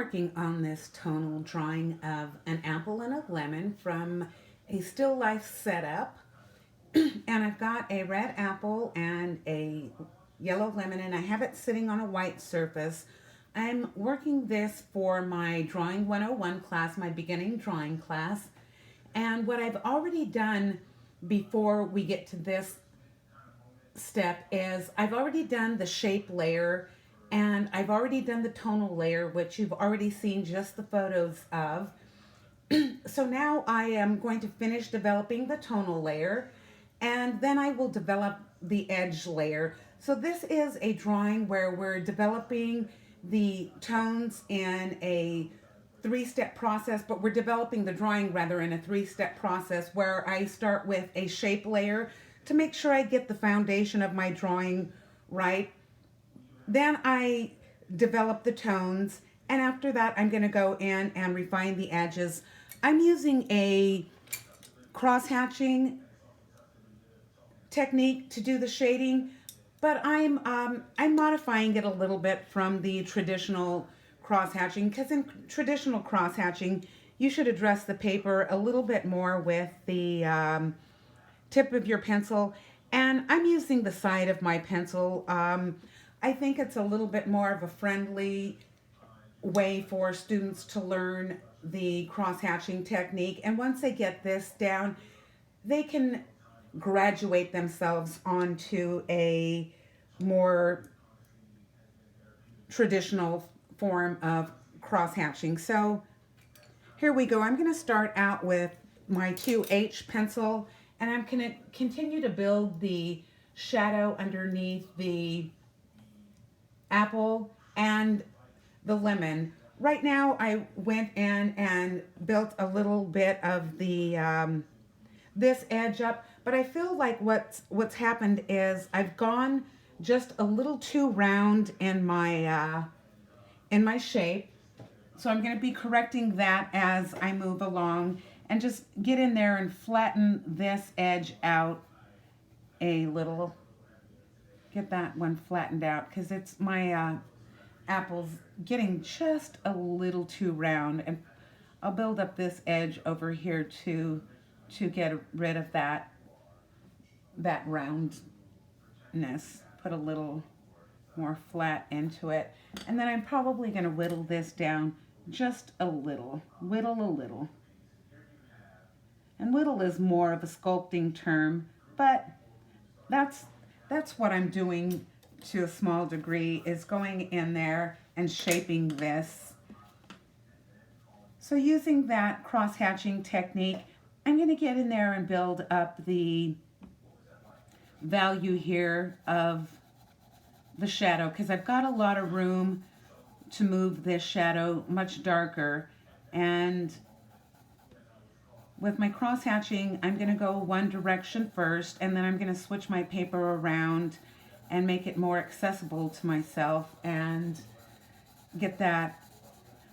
working on this tonal drawing of an apple and a lemon from a still life setup. And I've got a red apple and a yellow lemon, and I have it sitting on a white surface. I'm working this for my Drawing 101 class, my beginning drawing class. And what I've already done before we get to this step is I've already done the shape layer and I've already done the tonal layer, which you've already seen just the photos of. So now I am going to finish developing the tonal layer, and then I will develop the edge layer. So this is a drawing where we're developing the tones in a three-step process, but we're developing the drawing rather in a three-step process where I start with a shape layer to make sure I get the foundation of my drawing right. Then I develop the tones, and after that I'm going to go in and refine the edges. I'm using a cross-hatching technique to do the shading, but I'm modifying it a little bit from the traditional cross-hatching, because in traditional cross-hatching you should address the paper a little bit more with the tip of your pencil, and I'm using the side of my pencil. I think it's a little bit more of a friendly way for students to learn the cross-hatching technique, and once they get this down, they can graduate themselves onto a more traditional form of cross-hatching. So here we go. I'm going to start out with my 2H pencil, and I'm going to continue to build the shadow underneath the apple and the lemon. Right now I went in and built a little bit of the this edge up, but I feel like what's happened is I've gone just a little too round in my shape. So I'm going to be correcting that as I move along, and just get in there and flatten this edge out a little. Get that one flattened out because it's my apple's getting just a little too round, and I'll build up this edge over here to get rid of that roundness. Put a little more flat into it, and then I'm probably going to whittle this down just a little. Whittle a little. And whittle is more of a sculpting term, but that's what I'm doing to a small degree, is going in there and shaping this. So using that cross-hatching technique, I'm going to get in there and build up the value here of the shadow, because I've got a lot of room to move this shadow much darker. And with my cross-hatching, I'm going to go one direction first, and then I'm going to switch my paper around and make it more accessible to myself and get that,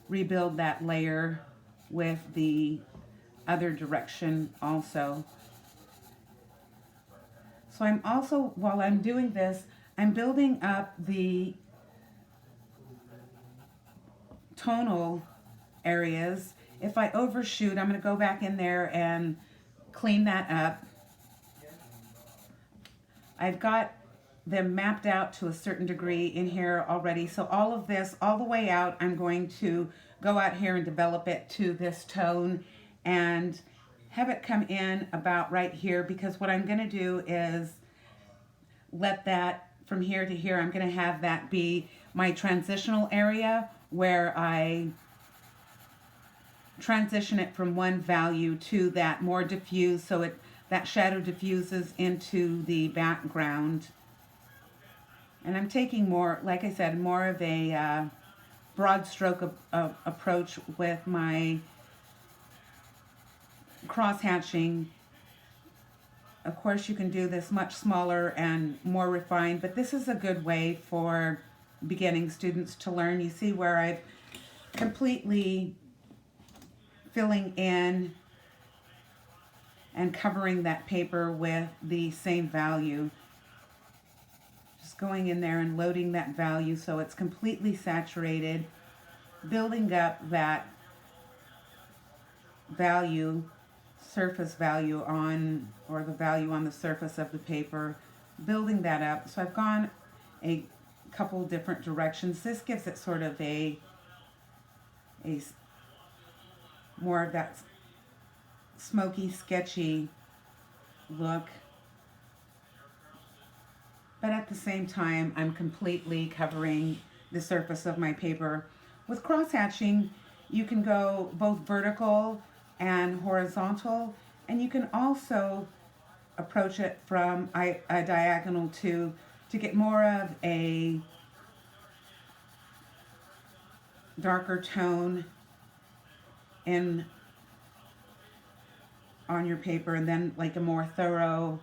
rebuild that layer with the other direction also. So I'm also, while I'm doing this, I'm building up the tonal areas. If I overshoot, I'm going to go back in there and clean that up. I've got them mapped out to a certain degree in here already. So all of this, all the way out, I'm going to go out here and develop it to this tone and have it come in about right here, because what I'm going to do is let that from here to here, I'm going to have that be my transitional area where I transition it from one value to that more diffuse, so that shadow diffuses into the background. And I'm taking more, like I said, more of a broad stroke approach with my cross-hatching. Of course, you can do this much smaller and more refined, but this is a good way for beginning students to learn. You see where I've completely filling in and covering that paper with the same value. Just going in there and loading that value so it's completely saturated. building up that value, surface value on, or the value on the surface of the paper, building that up. So I've gone a couple different directions. This gives it sort of a more of that smoky, sketchy look. But at the same time, I'm completely covering the surface of my paper. With cross hatching, you can go both vertical and horizontal, and you can also approach it from a diagonal to get more of a darker tone in on your paper, and then like a more thorough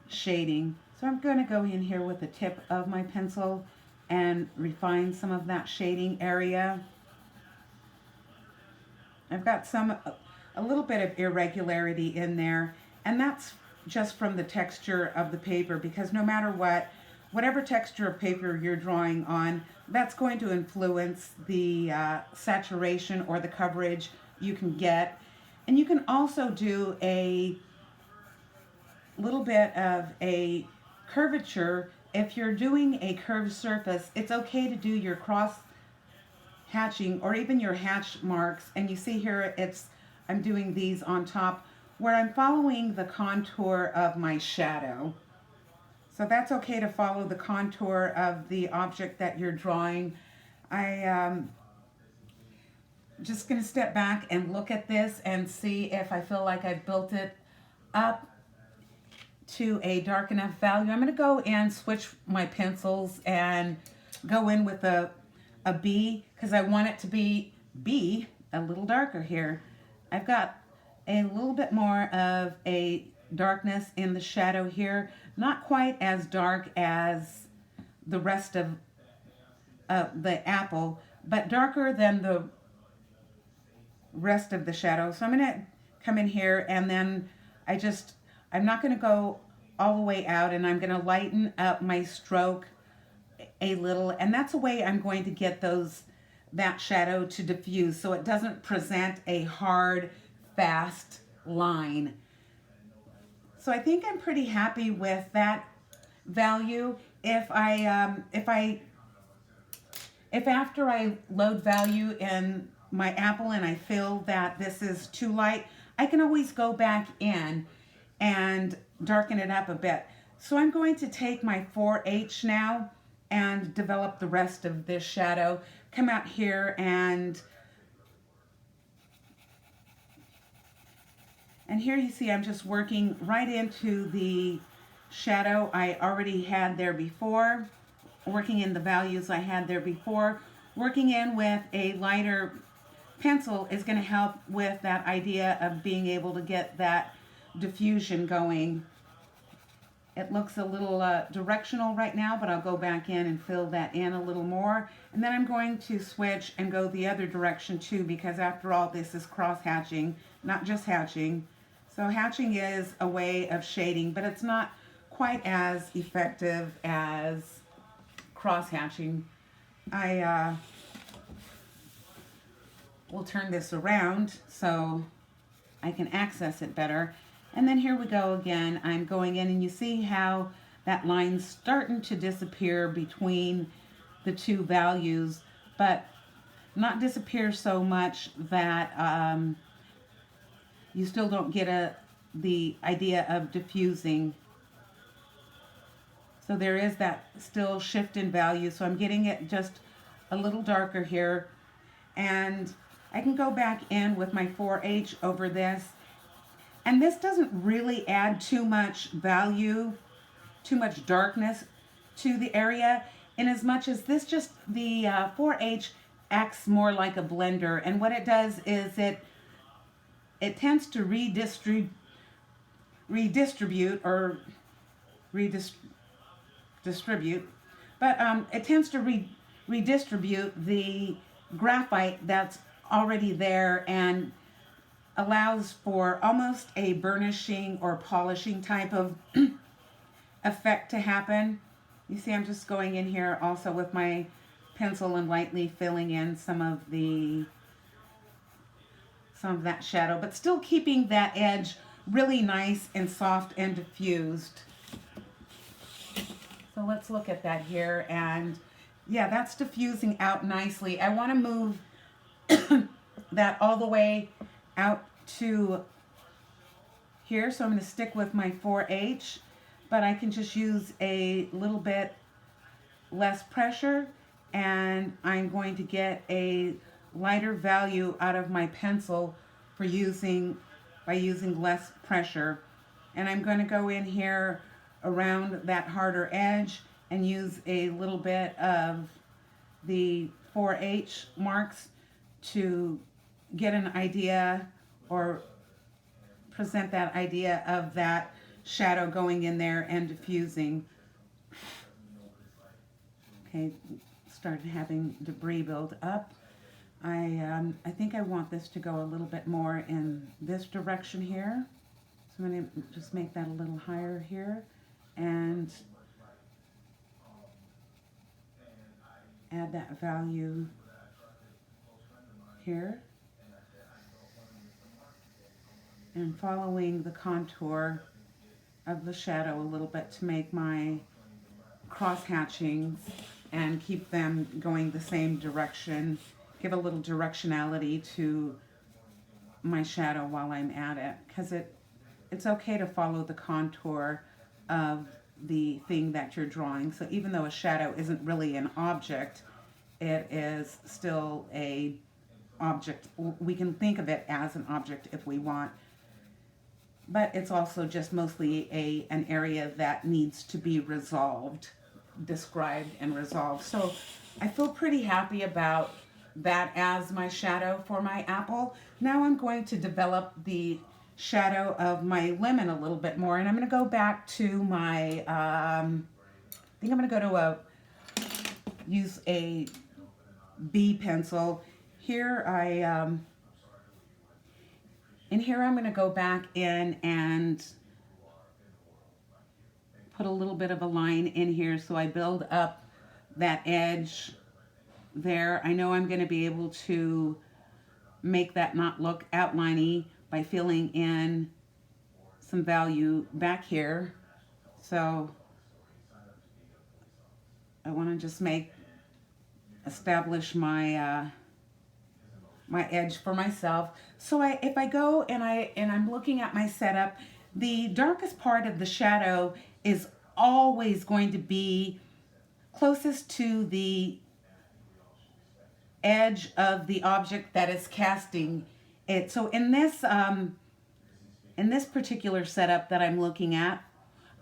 shading. So I'm going to go in here with the tip of my pencil and refine some of that shading area. I've got a little bit of irregularity in there, and that's just from the texture of the paper, because no matter what, whatever texture of paper you're drawing on, that's going to influence the saturation or the coverage you can get. And you can also do a little bit of a curvature. If you're doing a curved surface, it's okay to do your cross hatching or even your hatch marks. And you see here, I'm doing these on top where I'm following the contour of my shadow. So that's okay to follow the contour of the object that you're drawing. I'm just going to step back and look at this and see if I feel like I've built it up to a dark enough value. I'm going to go and switch my pencils and go in with a B, because I want it to be a little darker here. I've got a little bit more of a darkness in the shadow here, not quite as dark as the rest of the apple, but darker than the rest of the shadow. So I'm going to come in here, and then I'm not going to go all the way out, and I'm going to lighten up my stroke a little, and that's a way I'm going to get that shadow to diffuse so it doesn't present a hard, fast line. So I think I'm pretty happy with that value. If after I load value in my apple and I feel that this is too light, I can always go back in and darken it up a bit. So I'm going to take my 4H now and develop the rest of this shadow. Come out here and here you see I'm just working right into the shadow I already had there before, working in the values I had there before. Working in with a lighter pencil is going to help with that idea of being able to get that diffusion going. It looks a little directional right now, but I'll go back in and fill that in a little more. And then I'm going to switch and go the other direction too, because after all, this is cross hatching, not just hatching. So hatching is a way of shading, but it's not quite as effective as cross hatching. I will turn this around so I can access it better. And then here we go again. I'm going in, and you see how that line's starting to disappear between the two values, but not disappear so much that you still don't get the idea of diffusing. So there is that still shift in value. So I'm getting it just a little darker here, and I can go back in with my 4H over this. And this doesn't really add too much value, too much darkness to the area, in as much as the 4H acts more like a blender. And what it does is it tends to redistribute the graphite that's already there, and allows for almost a burnishing or polishing type of effect to happen. You see I'm just going in here also with my pencil and lightly filling in some of that shadow, but still keeping that edge really nice and soft and diffused. So let's look at that here, and yeah, that's diffusing out nicely. I want to move that all the way out to here, so I'm going to stick with my 4H, but I can just use a little bit less pressure, and I'm going to get a lighter value out of my pencil by using less pressure. And I'm going to go in here around that harder edge and use a little bit of the 4H marks to get an idea or present that idea of that shadow going in there and diffusing. Okay, started having debris build up. I think I want this to go a little bit more in this direction here. So I'm going to just make that a little higher here and add that value here. And following the contour of the shadow a little bit to make my cross hatchings and keep them going the same direction. Give a little directionality to my shadow while I'm at it, because it's okay to follow the contour of the thing that you're drawing. So even though a shadow isn't really an object, it is still a object. We can think of it as an object if we want, but it's also just mostly an area that needs to be resolved, described and resolved. So I feel pretty happy about that as my shadow for my apple. Now I'm going to develop the shadow of my lemon a little bit more, and I'm going to go back to my I think I'm going to go to use a B pencil here. In here I'm going to go back in and put a little bit of a line in here so I build up that edge there. I know I'm going to be able to make that not look outliney by filling in some value back here. So I want to just establish my my edge for myself. So if I go and I'm looking at my setup, the darkest part of the shadow is always going to be closest to the edge of the object that is casting it. So in this particular setup that I'm looking at,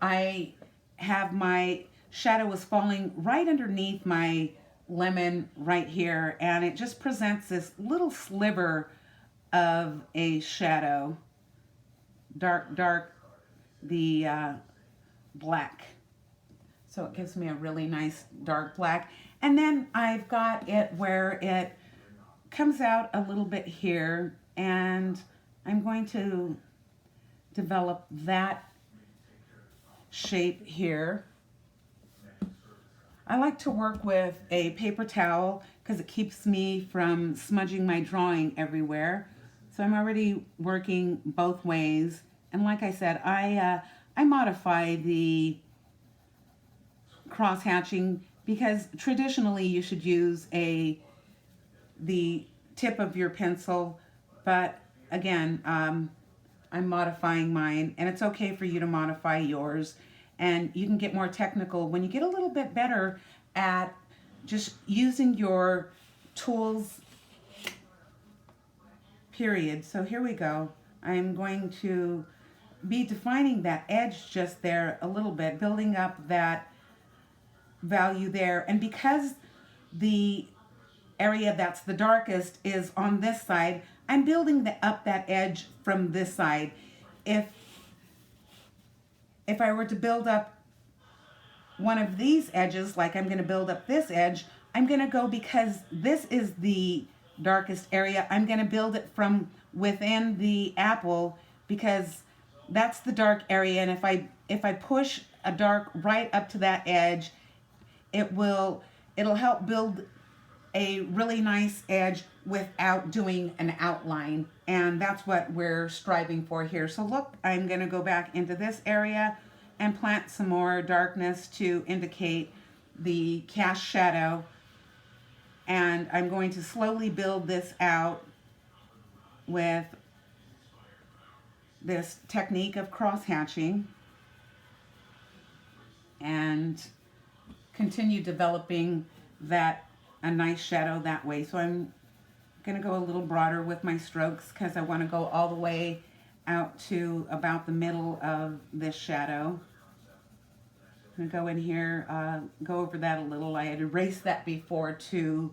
I have my shadow is falling right underneath my lemon right here, and it just presents this little sliver of a shadow, dark, the black. So it gives me a really nice dark black. And then I've got it where it comes out a little bit here, and I'm going to develop that shape here. I like to work with a paper towel because it keeps me from smudging my drawing everywhere. So I'm already working both ways. And like I said, I modify the cross hatching because traditionally you should use the tip of your pencil, but again, I'm modifying mine, and it's okay for you to modify yours. And you can get more technical when you get a little bit better at just using your tools, period. So here we go. I'm going to be defining that edge just there a little bit, building up that value there. And because the area that's the darkest is on this side, I'm building up that edge from this side. If I were to build up one of these edges, like I'm going to build up this edge, I'm going to go, because this is the darkest area, I'm going to build it from within the apple because that's the dark area. And if I push a dark right up to that edge, it'll help build a really nice edge without doing an outline. And that's what we're striving for here. So look, I'm going to go back into this area and plant some more darkness to indicate the cast shadow. And I'm going to slowly build this out with this technique of cross hatching and continue developing a nice shadow that way. So I'm going to go a little broader with my strokes because I want to go all the way out to about the middle of this shadow. I'm going to go in here, go over that a little. I had erased that before to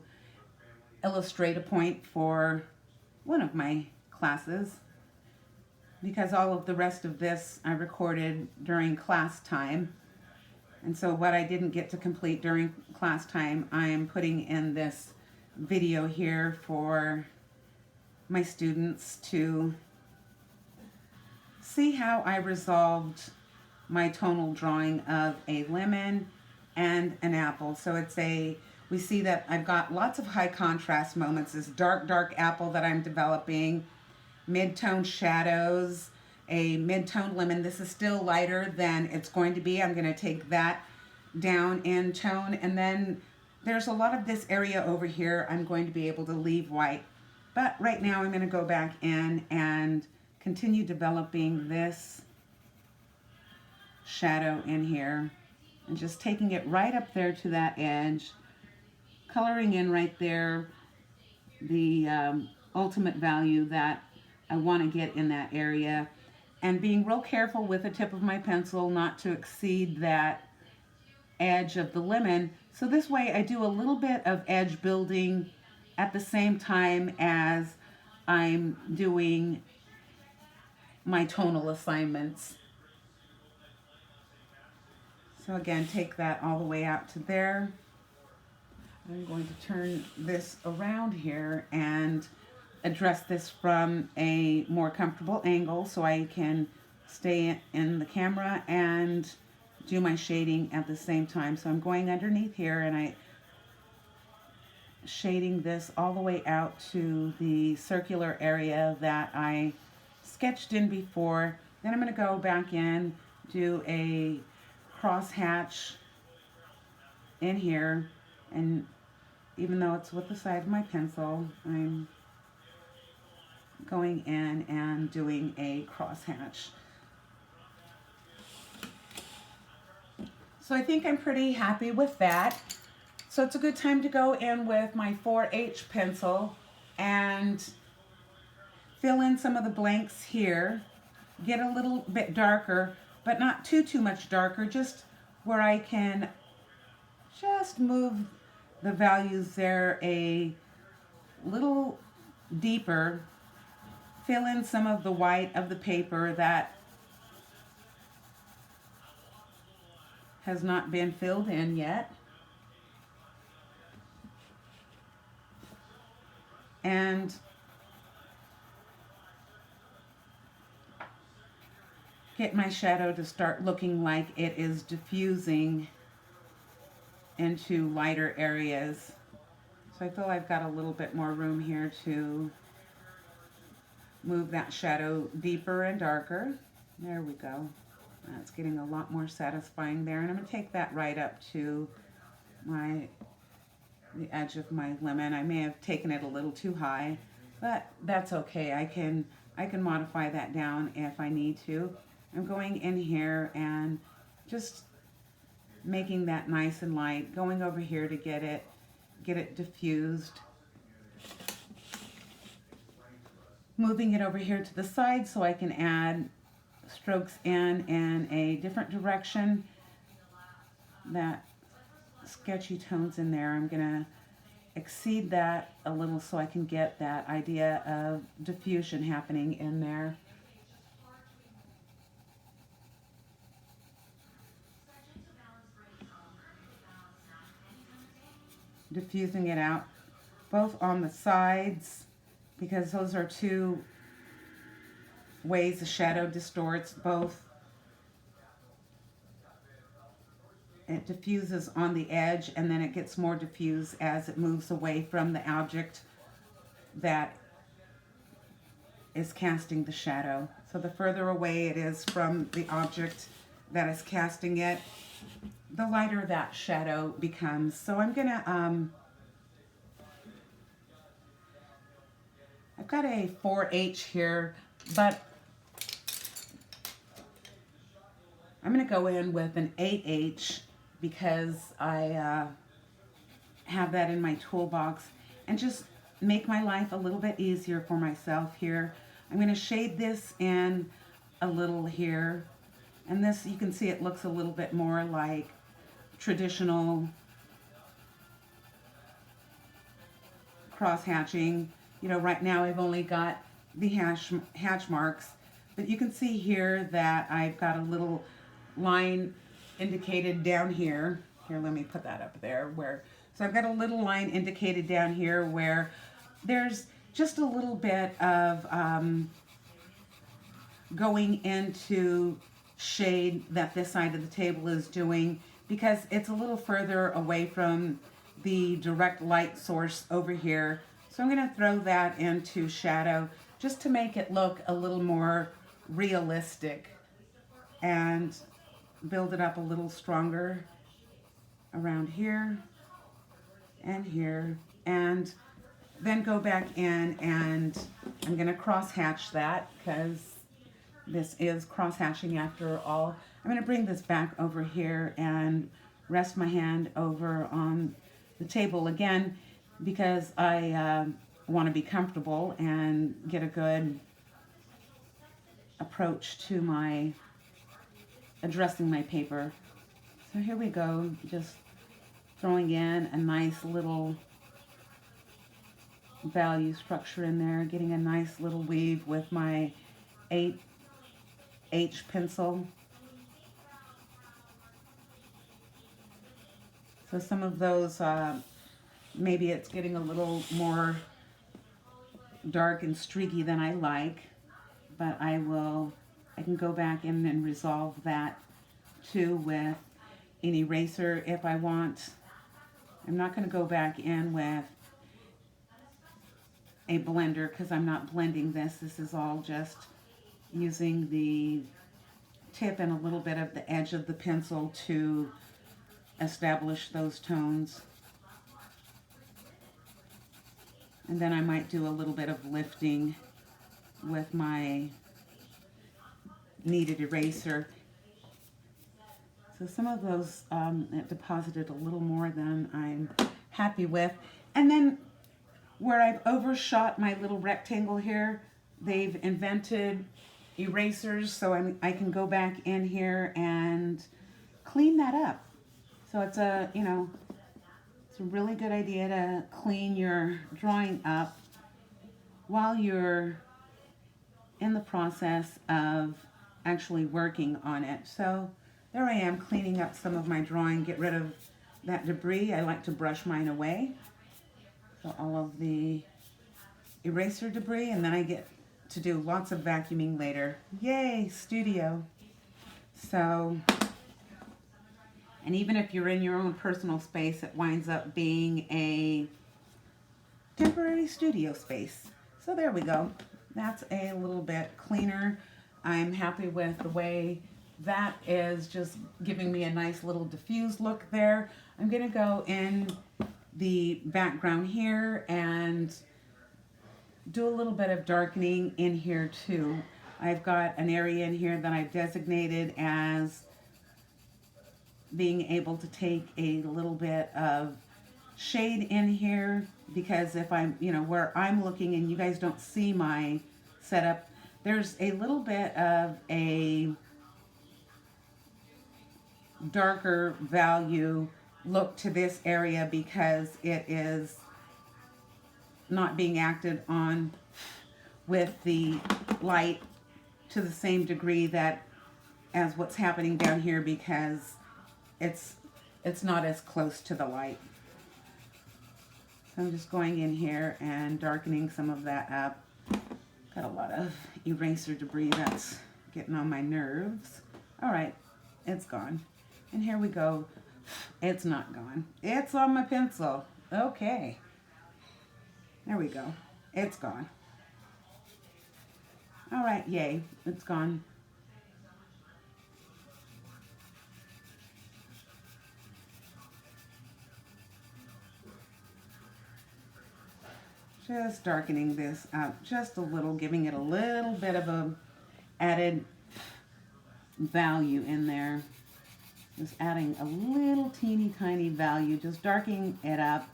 illustrate a point for one of my classes, because all of the rest of this I recorded during class time. And so what I didn't get to complete during class time, I am putting in this video here for my students to see how I resolved my tonal drawing of a lemon and an apple. So we see that I've got lots of high contrast moments, this dark apple that I'm developing, mid-tone shadows, a mid-tone lemon. This is still lighter than it's going to be. I'm going to take that down in tone. And then there's a lot of this area over here I'm going to be able to leave white. But right now I'm going to go back in and continue developing this shadow in here and just taking it right up there to that edge, coloring in right there the ultimate value that I want to get in that area, and being real careful with the tip of my pencil not to exceed that edge of the lemon. So this way I do a little bit of edge building at the same time as I'm doing my tonal assignments. So again, take that all the way out to there. I'm going to turn this around here and address this from a more comfortable angle so I can stay in the camera and do my shading at the same time. So I'm going underneath here and I shading this all the way out to the circular area that I sketched in before. Then I'm going to go back in, do a cross hatch in here, and even though it's with the side of my pencil, I'm going in and doing a cross hatch. So I think I'm pretty happy with that. So it's a good time to go in with my 4H pencil and fill in some of the blanks here. Get a little bit darker, but not too much darker, just where I can just move the values there a little deeper. Fill in some of the white of the paper that has not been filled in yet. And get my shadow to start looking like it is diffusing into lighter areas. So I feel I've got a little bit more room here to move that shadow deeper and darker. There we go. That's getting a lot more satisfying there. And I'm going to take that right up to the edge of my lemon. I may have taken it a little too high, but that's okay. I can modify that down if I need to. I'm going in here and just making that nice and light, going over here to get it diffused. Moving it over here to the side so I can add strokes in a different direction. That sketchy tones in there, I'm gonna exceed that a little so I can get that idea of diffusion happening in there. Diffusing it out both on the sides, because those are two ways the shadow distorts, both It diffuses on the edge, and then it gets more diffuse as it moves away from the object that is casting the shadow. So the further away it is from the object that is casting it, the lighter that shadow becomes. So I'm gonna, I've got a 4H here, but I'm gonna go in with an 8H because I have that in my toolbox, and just make my life a little bit easier for myself here. I'm going to shade this in a little here, and this, you can see it looks a little bit more like traditional cross hatching. You know, right now I've only got the hatch marks, but you can see here that I've got a little line indicated down here. Here, let me put that up there where, so I've got a little line indicated down here where there's just a little bit of going into shade that this side of the table is doing, because it's a little further away from the direct light source over here. So I'm going to throw that into shadow just to make it look a little more realistic and build it up a little stronger around here and here, and then go back in, and I'm going to cross hatch that because this is cross hatching after all. I'm going to bring this back over here and rest my hand over on the table again because I want to be comfortable and get a good approach to my addressing my paper. So here we go, just throwing in a nice little value structure in there, getting a nice little weave with my 8H pencil. So some of those, maybe it's getting a little more dark and streaky than I like, but I can go back in and resolve that too with an eraser if I want. I'm not going to go back in with a blender because I'm not blending this. This is all just using the tip and a little bit of the edge of the pencil to establish those tones. And then I might do a little bit of lifting with my kneaded eraser. So some of those it deposited a little more than I'm happy with. And then where I've overshot my little rectangle here, they've invented erasers, so I can go back in here and clean that up. So it's a, you know, it's a really good idea to clean your drawing up while you're in the process of actually working on it. So there I am cleaning up some of my drawing, get rid of that debris. I like to brush mine away. So all of the eraser debris, and then I get to do lots of vacuuming later. Yay, studio. So, and even if you're in your own personal space, it winds up being a temporary studio space. So there we go. That's a little bit cleaner. I'm happy with the way that is just giving me a nice little diffuse look there. I'm going to go in the background here and do a little bit of darkening in here too. I've got an area in here that I've designated as being able to take a little bit of shade in here, because if I'm, you know, where I'm looking and you guys don't see my setup, there's a little bit of a darker value look to this area because it is not being acted on with the light to the same degree that as what's happening down here, because it's not as close to the light. So I'm just going in here and darkening some of that up. Got a lot of eraser debris that's getting on my nerves. All right, it's gone. And here we go It's not gone. It's on my pencil. Okay. There we go. It's gone. All right, yay. It's gone. Just darkening this up just a little, giving it a little bit of a added value in there. Just adding a little teeny tiny value, just darkening it up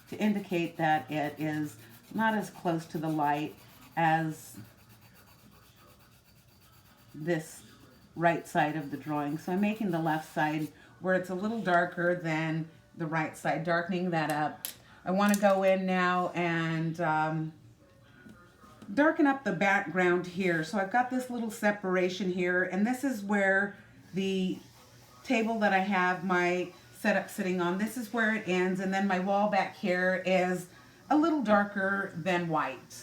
to indicate that it is not as close to the light as this right side of the drawing. So I'm making the left side where it's a little darker than the right side, darkening that up. I want to go in now and darken up the background here. So I've got this little separation here, and this is where the table that I have my setup sitting on, this is where it ends, and then my wall back here is a little darker than white.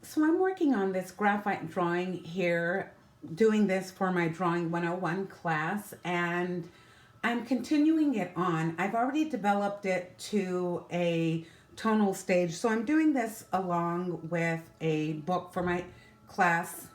So I'm working on this graphite drawing here, doing this for my Drawing 101 class, and I'm continuing it on. I've already developed it to a tonal stage, so I'm doing this along with a book for my class